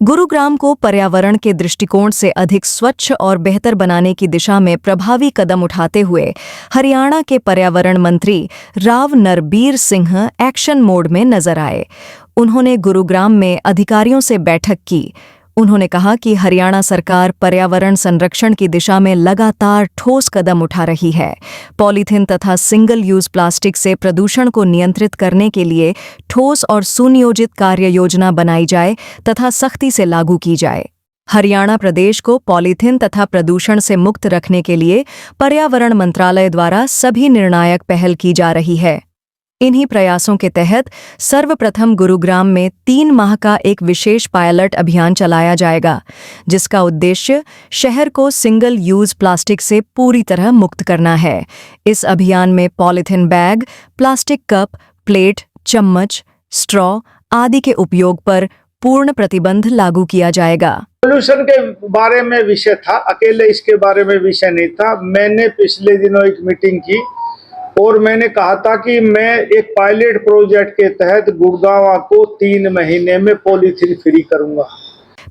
गुरुग्राम को पर्यावरण के दृष्टिकोण से अधिक स्वच्छ और बेहतर बनाने की दिशा में प्रभावी कदम उठाते हुए हरियाणा के पर्यावरण मंत्री राव नरबीर सिंह एक्शन मोड में नजर आए। उन्होंने गुरुग्राम में अधिकारियों से बैठक की। उन्होंने कहा कि हरियाणा सरकार पर्यावरण संरक्षण की दिशा में लगातार ठोस कदम उठा रही है। पॉलीथीन तथा सिंगल यूज प्लास्टिक से प्रदूषण को नियंत्रित करने के लिए ठोस और सुनियोजित कार्य योजना बनाई जाए तथा सख्ती से लागू की जाए। हरियाणा प्रदेश को पॉलीथीन तथा प्रदूषण से मुक्त रखने के लिए पर्यावरण मंत्रालय द्वारा सभी निर्णायक पहल की जा रही है। इन्हीं प्रयासों के तहत सर्वप्रथम गुरुग्राम में 3 माह का एक विशेष पायलट अभियान चलाया जाएगा, जिसका उद्देश्य शहर को सिंगल यूज प्लास्टिक से पूरी तरह मुक्त करना है। इस अभियान में polythene bag, plastic cup, plate, चम्मच, स्ट्रॉ आदि के उपयोग पर पूर्ण प्रतिबंध लागू किया जाएगा। पोल्यूशन के बारे में विषय था, अकेले इसके बारे में विषय नहीं था। मैंने पिछले दिनों एक मीटिंग की और मैंने कहा था कि मैं एक पायलट प्रोजेक्ट के तहत गुड़गांव को 3 महीने में पॉलीथीन फ्री करूंगा।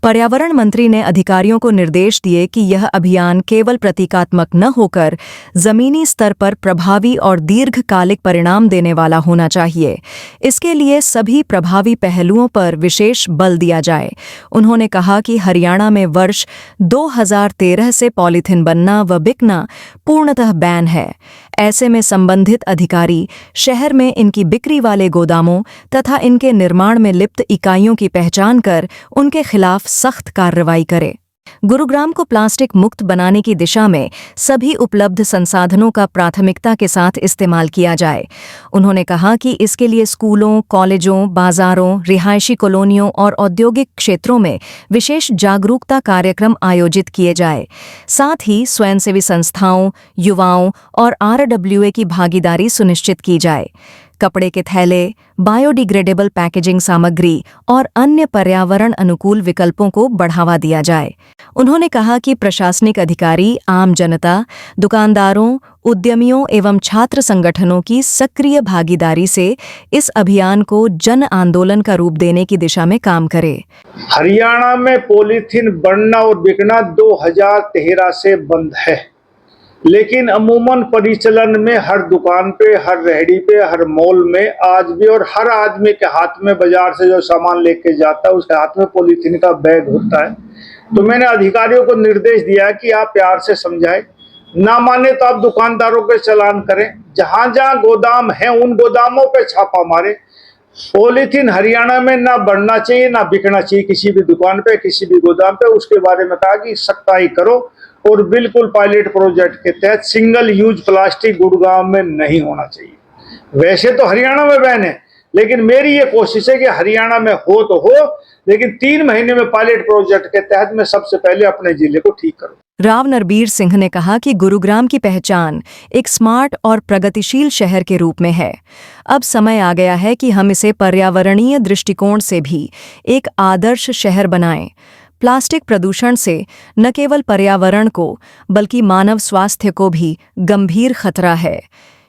पर्यावरण मंत्री ने अधिकारियों को निर्देश दिए कि यह अभियान केवल प्रतीकात्मक न होकर जमीनी स्तर पर प्रभावी और दीर्घकालिक परिणाम देने वाला होना चाहिए। इसके लिए सभी प्रभावी पहलुओं पर विशेष बल दिया जाए। उन्होंने कहा कि हरियाणा में वर्ष 2013 से पॉलीथीन बनना व बिकना पूर्णतः बैन है। ऐसे में संबंधित अधिकारी शहर में इनकी बिक्री वाले गोदामों तथा इनके निर्माण में लिप्त इकाइयों की पहचान कर उनके खिलाफ सख्त कार्रवाई करे। गुरुग्राम को प्लास्टिक मुक्त बनाने की दिशा में सभी उपलब्ध संसाधनों का प्राथमिकता के साथ इस्तेमाल किया जाए। उन्होंने कहा कि इसके लिए स्कूलों, कॉलेजों, बाजारों, रिहायशी कॉलोनियों और औद्योगिक क्षेत्रों में विशेष जागरूकता कार्यक्रम आयोजित किए जाए। साथ ही स्वयंसेवी संस्थाओं, युवाओं और RWA की भागीदारी सुनिश्चित की जाए। कपड़े के थैले, बायोडिग्रेडेबल पैकेजिंग सामग्री और अन्य पर्यावरण अनुकूल विकल्पों को बढ़ावा दिया जाए। उन्होंने कहा कि प्रशासनिक अधिकारी, आम जनता, दुकानदारों, उद्यमियों एवं छात्र संगठनों की सक्रिय भागीदारी से इस अभियान को जन आंदोलन का रूप देने की दिशा में काम करे। हरियाणा में पॉलीथीन बनना और बिकना 2013 से बंद है, लेकिन अमूमन परिचलन में हर दुकान पे, हर रेहड़ी पे, हर मॉल में आज भी और हर आदमी के हाथ में बाजार से जो सामान लेके जाता है उसके हाथ में पॉलीथीन का बैग होता है। तो मैंने अधिकारियों को निर्देश दिया कि आप प्यार से समझाएं, ना माने तो आप दुकानदारों के चालान करें। जहां जहां गोदाम है उन गोदामों पे छापा मारे। पॉलीथीन हरियाणा में ना बढ़ना चाहिए ना बिकना चाहिए, किसी भी दुकान पे, किसी भी गोदाम पे। उसके बारे में कहा कि सख्ताई करो और बिल्कुल पायलट प्रोजेक्ट के तहत सिंगल यूज प्लास्टिक गुड़गांव में नहीं होना चाहिए। वैसे तो हरियाणा में बैन है, लेकिन मेरी ये कोशिश है कि हरियाणा में हो तो हो, लेकिन 3 महीने में पायलट प्रोजेक्ट के तहत मैं सबसे पहले अपने जिले को ठीक करूं। राव नरबीर सिंह ने कहा कि गुरुग्राम की पहचान एक स्मार्ट और प्रगतिशील शहर के रूप में है। अब समय आ गया है कि हम इसे पर्यावरणीय दृष्टिकोण से भी एक आदर्श शहर बनाएं। प्लास्टिक प्रदूषण से न केवल पर्यावरण को बल्कि मानव स्वास्थ्य को भी गंभीर खतरा है।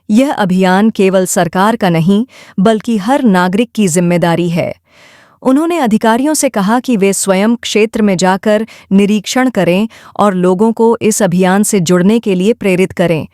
यह अभियान केवल सरकार का नहीं बल्कि हर नागरिक की जिम्मेदारी है। उन्होंने अधिकारियों से कहा कि वे स्वयं क्षेत्र में जाकर निरीक्षण करें और लोगों को इस अभियान से जुड़ने के लिए प्रेरित करें।